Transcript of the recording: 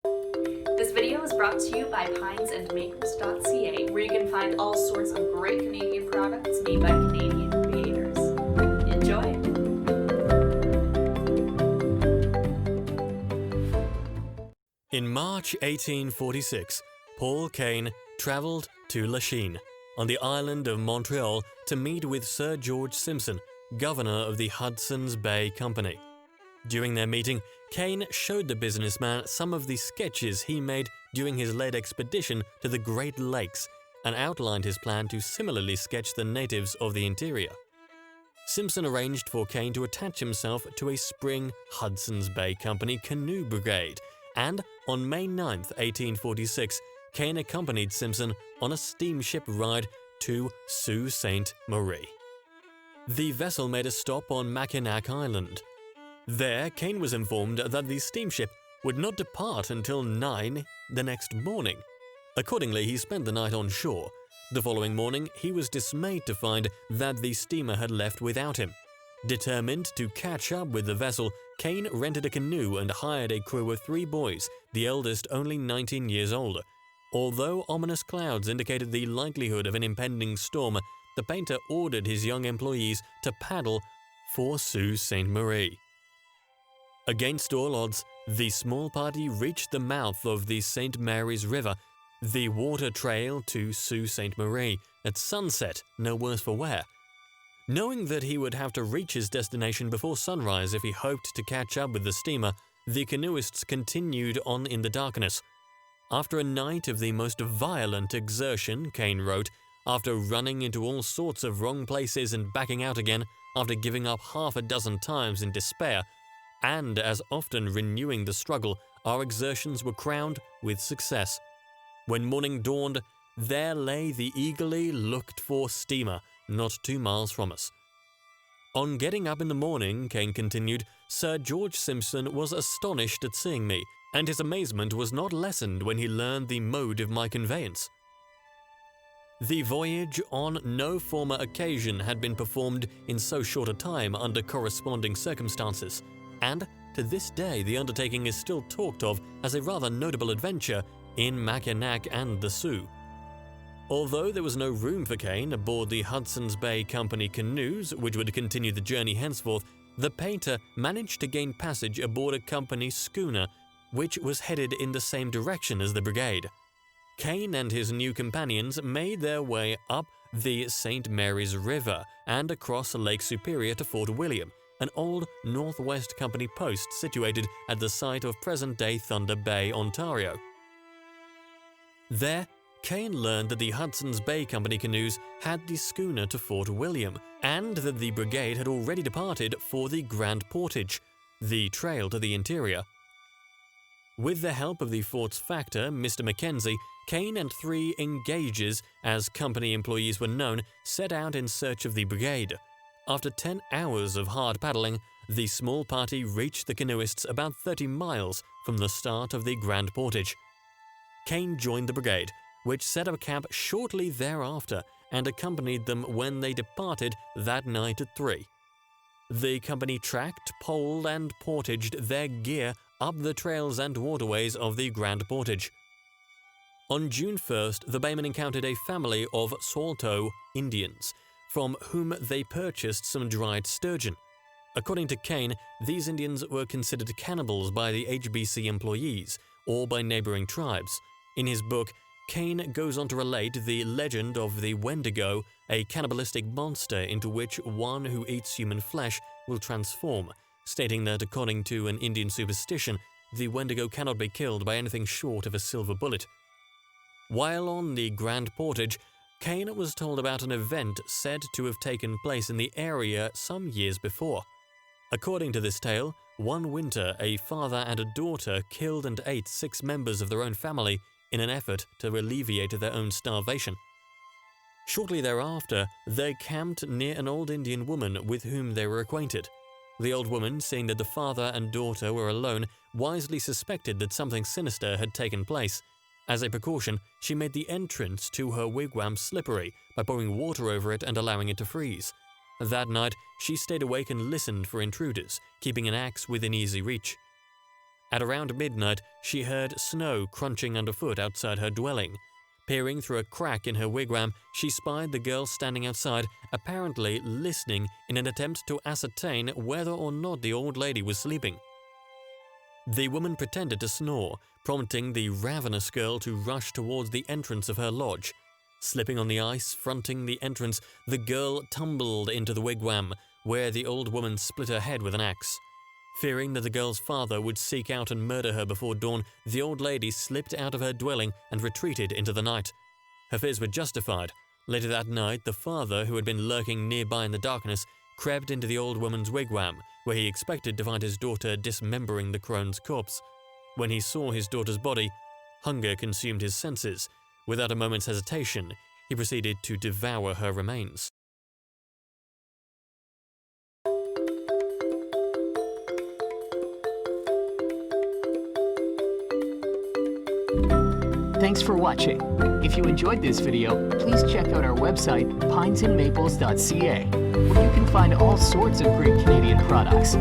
This video is brought to you by pinesandmaples.ca, where you can find all sorts of great Canadian products made by Canadian creators. Enjoy! In March 1846, Paul Kane travelled to Lachine, on the island of Montreal, to meet with Sir George Simpson, governor of the Hudson's Bay Company. During their meeting, Kane showed the businessman some of the sketches he made during his late expedition to the Great Lakes and outlined his plan to similarly sketch the natives of the interior. Simpson arranged for Kane to attach himself to a spring Hudson's Bay Company canoe brigade, and on May 9, 1846, Kane accompanied Simpson on a steamship ride to Sault Ste. Marie. The vessel made a stop on Mackinac Island. There, Kane was informed that the steamship would not depart until 9 the next morning. Accordingly, he spent the night on shore. The following morning, he was dismayed to find that the steamer had left without him. Determined to catch up with the vessel, Kane rented a canoe and hired a crew of 3 boys, the eldest only 19 years old. Although ominous clouds indicated the likelihood of an impending storm, the painter ordered his young employees to paddle for Sault Ste. Marie. Against all odds, the small party reached the mouth of the St. Mary's River, the water trail to Sault Ste. Marie, at sunset, no worse for wear. Knowing that he would have to reach his destination before sunrise if he hoped to catch up with the steamer, the canoeists continued on in the darkness. After a night of the most violent exertion, Kane wrote, after running into all sorts of wrong places and backing out again, after giving up half a dozen times in despair, and as often renewing the struggle, our exertions were crowned with success. When morning dawned, there lay the eagerly looked-for steamer, not 2 miles from us. On getting up in the morning, Kane continued, Sir George Simpson was astonished at seeing me, and his amazement was not lessened when he learned the mode of my conveyance. The voyage on no former occasion had been performed in so short a time under corresponding circumstances, and to this day the undertaking is still talked of as a rather notable adventure in Mackinac and the Sault. Although there was no room for Kane aboard the Hudson's Bay Company canoes, which would continue the journey henceforth, the painter managed to gain passage aboard a company schooner, which was headed in the same direction as the brigade. Kane and his new companions made their way up the St. Mary's River and across Lake Superior to Fort William, an old Northwest Company post situated at the site of present-day Thunder Bay, Ontario. There, Kane learned that the Hudson's Bay Company canoes had the schooner to Fort William, and that the brigade had already departed for the Grand Portage, the trail to the interior. With the help of the fort's factor, Mr. Mackenzie, Kane and 3 engagers, as company employees were known, set out in search of the brigade. After 10 hours of hard paddling, the small party reached the canoeists about 30 miles from the start of the Grand Portage. Kane joined the brigade, which set up camp shortly thereafter and accompanied them when they departed that night at 3. The company tracked, poled, and portaged their gear up the trails and waterways of the Grand Portage. On June 1st, the Baymen encountered a family of Sault Indians, from whom they purchased some dried sturgeon. According to Kane, these Indians were considered cannibals by the HBC employees or by neighboring tribes. In his book, Kane goes on to relate the legend of the Wendigo, a cannibalistic monster into which one who eats human flesh will transform, stating that according to an Indian superstition, the Wendigo cannot be killed by anything short of a silver bullet. While on the Grand Portage, Kane was told about an event said to have taken place in the area some years before. According to this tale, one winter a father and a daughter killed and ate 6 members of their own family in an effort to alleviate their own starvation. Shortly thereafter, they camped near an old Indian woman with whom they were acquainted. The old woman, seeing that the father and daughter were alone, wisely suspected that something sinister had taken place. As a precaution, she made the entrance to her wigwam slippery by pouring water over it and allowing it to freeze. That night, she stayed awake and listened for intruders, keeping an axe within easy reach. At around midnight, she heard snow crunching underfoot outside her dwelling. Peering through a crack in her wigwam, she spied the girl standing outside, apparently listening in an attempt to ascertain whether or not the old lady was sleeping. The woman pretended to snore, prompting the ravenous girl to rush towards the entrance of her lodge. Slipping on the ice fronting the entrance, the girl tumbled into the wigwam, where the old woman split her head with an axe. Fearing that the girl's father would seek out and murder her before dawn, the old lady slipped out of her dwelling and retreated into the night. Her fears were justified. Later that night, the father, who had been lurking nearby in the darkness, crept into the old woman's wigwam, where he expected to find his daughter dismembering the crone's corpse. When he saw his daughter's body, hunger consumed his senses. Without a moment's hesitation, he proceeded to devour her remains. Thanks for watching. If you enjoyed this video, please check out our website, pinesandmaples.ca, where you can find all sorts of great Canadian products.